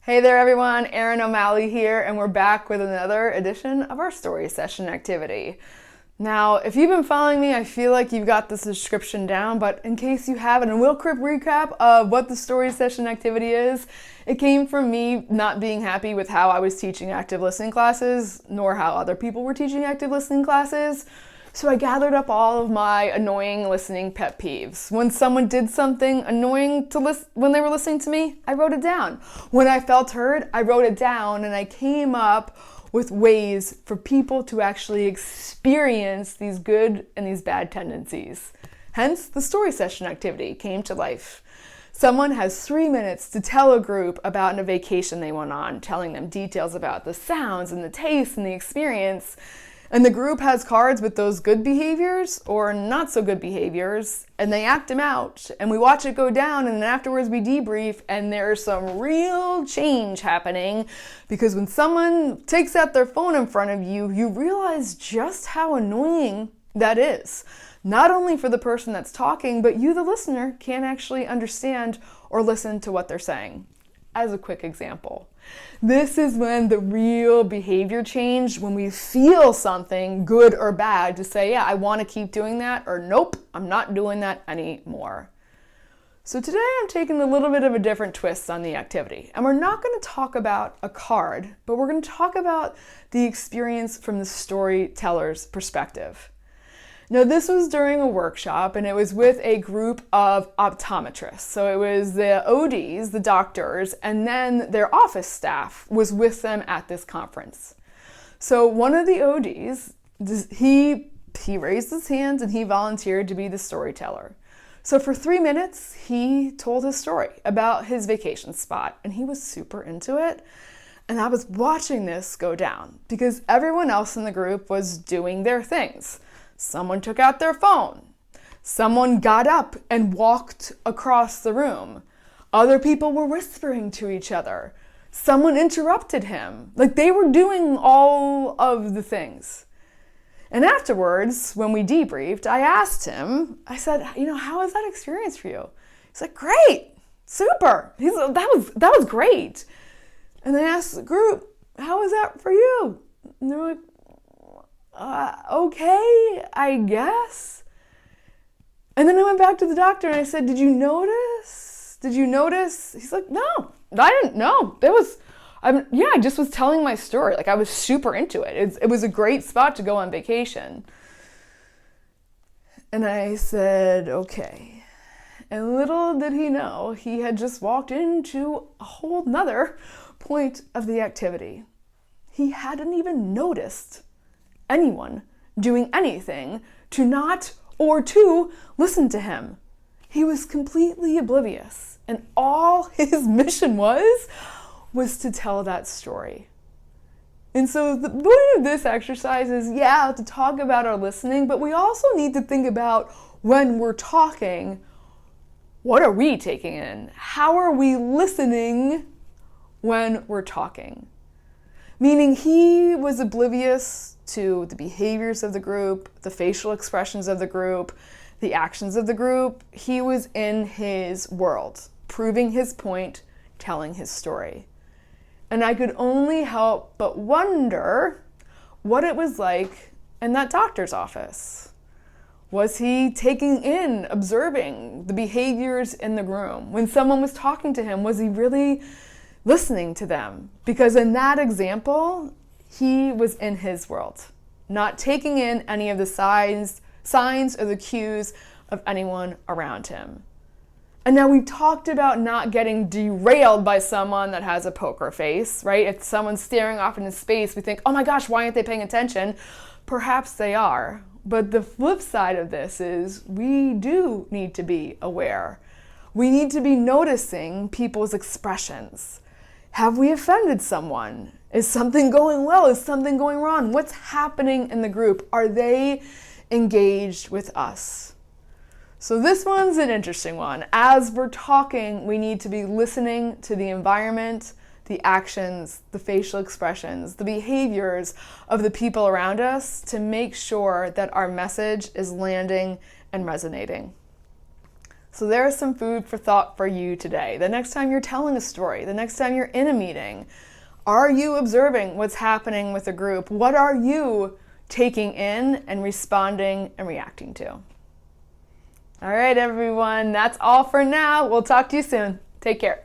Hey there everyone, Erin O'Malley here, and we're back with another edition of our story session activity. Now, if you've been following me, I feel like you've got the description down, but in case you haven't, a real quick recap of what the story session activity is. It came from me not being happy with how I was teaching active listening classes, nor how other people were teaching active listening classes. So I gathered up all of my annoying listening pet peeves. When someone did something annoying when they were listening to me, I wrote it down. When I felt heard, I wrote it down, and I came up with ways for people to actually experience these good and these bad tendencies. Hence, the story session activity came to life. Someone has 3 minutes to tell a group about a vacation they went on, telling them details about the sounds and the taste and the experience. And the group has cards with those good behaviors or not so good behaviors, and they act them out, and we watch it go down, and then afterwards we debrief, and there's some real change happening, because when someone takes out their phone in front of you, you realize just how annoying that is. Not only for the person that's talking, but you, the listener, can't actually understand or listen to what they're saying. As a quick example, this is when the real behavior change, when we feel something good or bad, to say, yeah, I want to keep doing that, or nope, I'm not doing that anymore. So today I'm taking a little bit of a different twist on the activity, and we're not going to talk about a card, but we're going to talk about the experience from the storyteller's perspective. Now, this was during a workshop, and it was with a group of optometrists. So it was the ODs, the doctors, and then their office staff was with them at this conference. So one of the ODs, he raised his hands and he volunteered to be the storyteller. So for 3 minutes, he told his story about his vacation spot, and he was super into it. And I was watching this go down because everyone else in the group was doing their things. Someone took out their phone. Someone got up and walked across the room. Other people were whispering to each other. Someone interrupted him. Like, they were doing all of the things. And afterwards, when we debriefed, I asked him, I said, how was that experience for you? He's like, great, super. That was great. And then I asked the group, how was that for you? And they're like, okay, I guess. And then I went back to the doctor and I said, Did you notice? He's like, no, I didn't know. I just was telling my story. Like, I was super into it. It was a great spot to go on vacation. And I said, okay. And little did he know, he had just walked into a whole nother point of the activity. He hadn't even noticed anyone doing anything to not or to listen to him. He was completely oblivious, and all his mission was to tell that story. And so the point of this exercise is, to talk about our listening, but we also need to think about when we're talking, what are we taking in? How are we listening when we're talking? Meaning he was oblivious to the behaviors of the group, the facial expressions of the group, the actions of the group. He was in his world, proving his point, telling his story. And I could only help but wonder what it was like in that doctor's office. Was he taking in, observing the behaviors in the room? When someone was talking to him, was he really listening to them? Because in that example, he was in his world, not taking in any of the signs or the cues of anyone around him. And now we've talked about not getting derailed by someone that has a poker face, right? If someone's staring off into space, we think, oh my gosh, why aren't they paying attention? Perhaps they are. But the flip side of this is we do need to be aware. We need to be noticing people's expressions. Have we offended someone? Is something going well? Is something going wrong? What's happening in the group? Are they engaged with us? So this one's an interesting one. As we're talking, we need to be listening to the environment, the actions, the facial expressions, the behaviors of the people around us to make sure that our message is landing and resonating. So there's some food for thought for you today. The next time you're telling a story, the next time you're in a meeting, are you observing what's happening with the group? What are you taking in and responding and reacting to? All right, everyone, that's all for now. We'll talk to you soon. Take care.